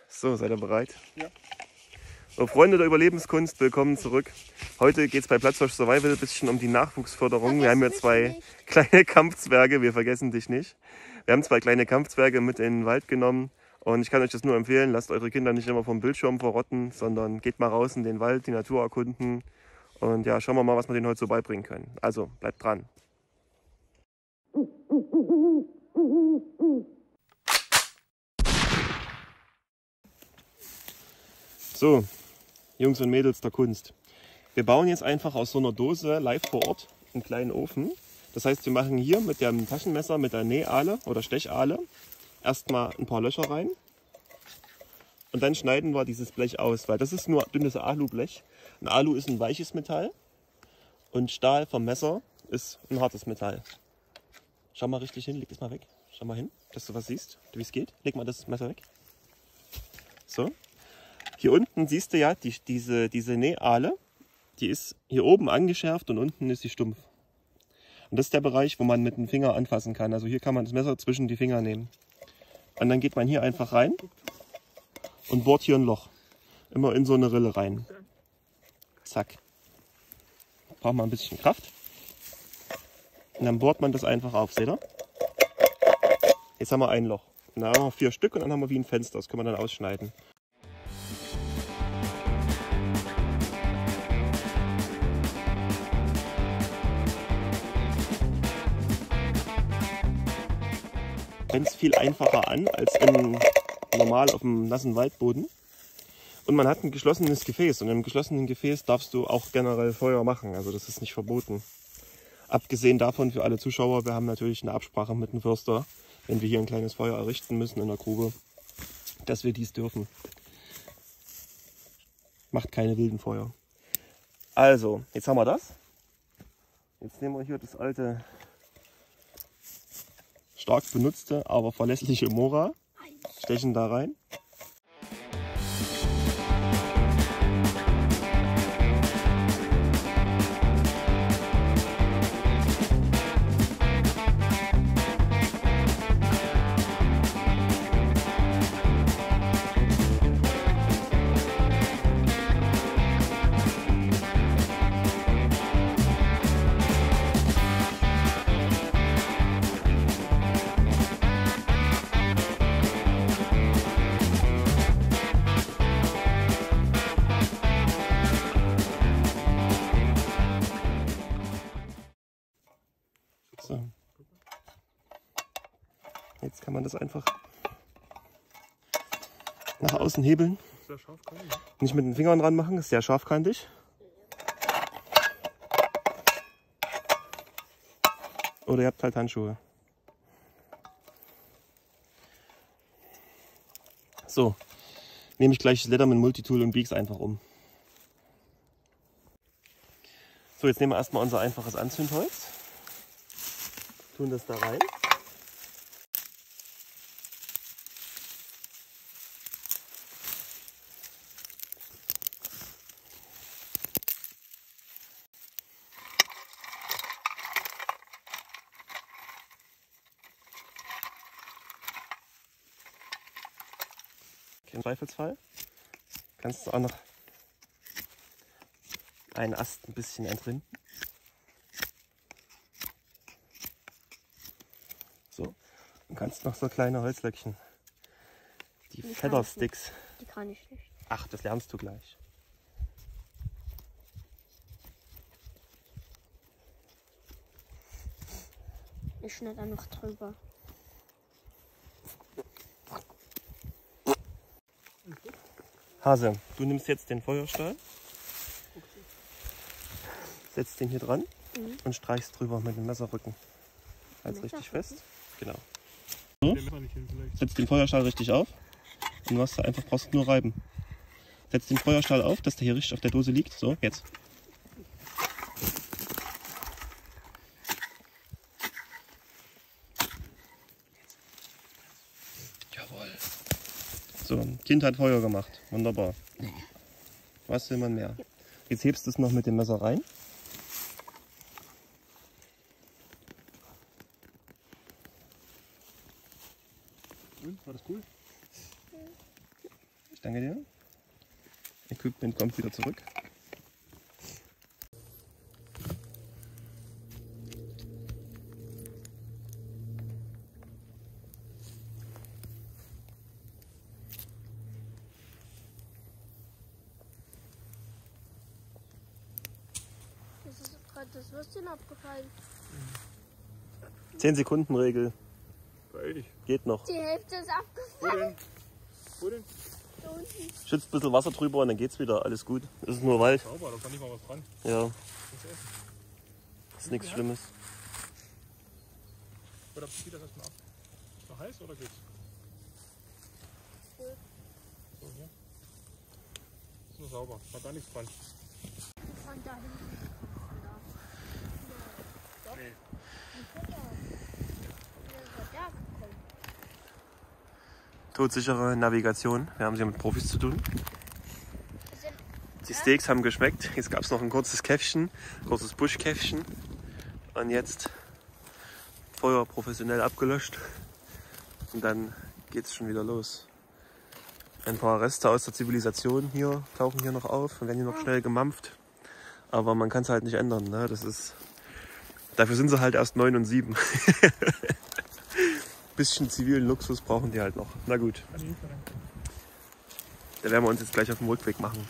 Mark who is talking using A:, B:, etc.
A: So, seid ihr bereit?
B: Ja.
A: So, Freunde der Überlebenskunst, willkommen zurück. Heute geht es bei Platzhirsch Survival ein bisschen um die Nachwuchsförderung. Wir haben hier zwei kleine Kampfzwerge, wir vergessen dich nicht. Wir haben zwei kleine Kampfzwerge mit in den Wald genommen und ich kann euch das nur empfehlen, lasst eure Kinder nicht immer vom Bildschirm verrotten, sondern geht mal raus in den Wald, die Natur erkunden und ja, schauen wir mal, was wir denen heute so beibringen können. Also, bleibt dran. So, Jungs und Mädels der Kunst. Wir bauen jetzt einfach aus so einer Dose live vor Ort einen kleinen Ofen. Das heißt, wir machen hier mit dem Taschenmesser, mit der Nähahle oder Stechahle erstmal ein paar Löcher rein. Und dann schneiden wir dieses Blech aus, weil das ist nur dünnes Alublech. Ein Alu ist ein weiches Metall und Stahl vom Messer ist ein hartes Metall. Schau mal richtig hin, leg das mal weg. Schau mal hin, dass du was siehst, wie es geht. Leg mal das Messer weg. So. Hier unten siehst du ja diese Nähahle, die ist hier oben angeschärft und unten ist sie stumpf. Und das ist der Bereich, wo man mit dem Finger anfassen kann. Also hier kann man das Messer zwischen die Finger nehmen. Und dann geht man hier einfach rein und bohrt hier ein Loch. Immer in so eine Rille rein. Zack. Braucht man ein bisschen Kraft. Und dann bohrt man das einfach auf, seht ihr? Jetzt haben wir ein Loch. Und dann haben wir 4 Stück und dann haben wir wie ein Fenster. Das können wir dann ausschneiden. Es viel einfacher an als normal auf dem nassen Waldboden. Und man hat ein geschlossenes Gefäß. Und im geschlossenen Gefäß darfst du auch generell Feuer machen. Also das ist nicht verboten. Abgesehen davon für alle Zuschauer, wir haben natürlich eine Absprache mit dem Förster, wenn wir hier ein kleines Feuer errichten müssen in der Grube, dass wir dies dürfen. Macht keine wilden Feuer. Also, jetzt haben wir das. Jetzt nehmen wir hier das alte, stark benutzte, aber verlässliche Mora, stechen da rein. So. Jetzt kann man das einfach nach außen hebeln.
B: Sehr scharfkantig.
A: Nicht mit den Fingern dran machen, ist sehr scharfkantig. Oder ihr habt halt Handschuhe. So, nehme ich gleich das Leatherman Multitool und biege es einfach um. So, jetzt nehmen wir erstmal unser einfaches Anzündholz. Tun das da rein. Im Zweifelsfall kannst du auch noch einen Ast ein bisschen entrinden. So, und kannst noch so kleine Holzlöckchen, die Feathersticks.
C: Die kann ich nicht.
A: Ach, das lernst du gleich.
C: Ich schneide da noch drüber.
A: Hase, du nimmst jetzt den Feuerstahl, setzt den hier dran und streichst drüber mit dem Messerrücken. Halt richtig fest. Genau. Setzt den Feuerstahl richtig auf und brauchst nur reiben. Setzt den Feuerstahl auf, dass der hier richtig auf der Dose liegt. So, jetzt. Jawohl. So, ein Kind hat Feuer gemacht. Wunderbar. Was will man mehr? Jetzt hebst du es noch mit dem Messer rein. Und, war das cool? Ich danke dir. Equipment kommt wieder zurück.
C: Das ist gerade das Würstchen abgefallen.
A: 10 Sekunden Regel.
B: Freilich.
A: Geht noch.
C: Die Hälfte ist
B: Wo
C: abgefallen.
B: denn? Wo denn?
C: Da unten.
A: Schützt ein bisschen Wasser drüber und dann geht's wieder. Alles gut. Es ist nur Wald.
B: Sauber, da kann nicht mal was dran.
A: Ja,
B: Das essen.
A: ist nichts Schlimmes.
B: Oder zieht das erstmal ab? Ist noch heiß oder geht's?
C: Cool.
B: So, hier. Ist nur sauber, hat gar nichts dran.
C: Von da hinten. Von da.
B: Nee.
C: Von da. Da gekommen.
A: Todsichere Navigation. Wir haben es ja mit Profis zu tun.
C: Wir sind
A: Die Steaks haben geschmeckt. Jetzt gab es noch ein kurzes Käffchen, kurzes Buschkäffchen. Und jetzt Feuer professionell abgelöscht. Und dann geht es schon wieder los. Ein paar Reste aus der Zivilisation hier tauchen hier noch auf und werden hier noch schnell gemampft. Aber man kann es halt nicht ändern. Ne? Das ist, dafür sind sie halt erst 9 und 7. Bisschen zivilen Luxus brauchen die halt noch. Na gut,
B: Kann ich nicht verlangen.
A: da werden wir uns jetzt gleich auf den Rückweg machen.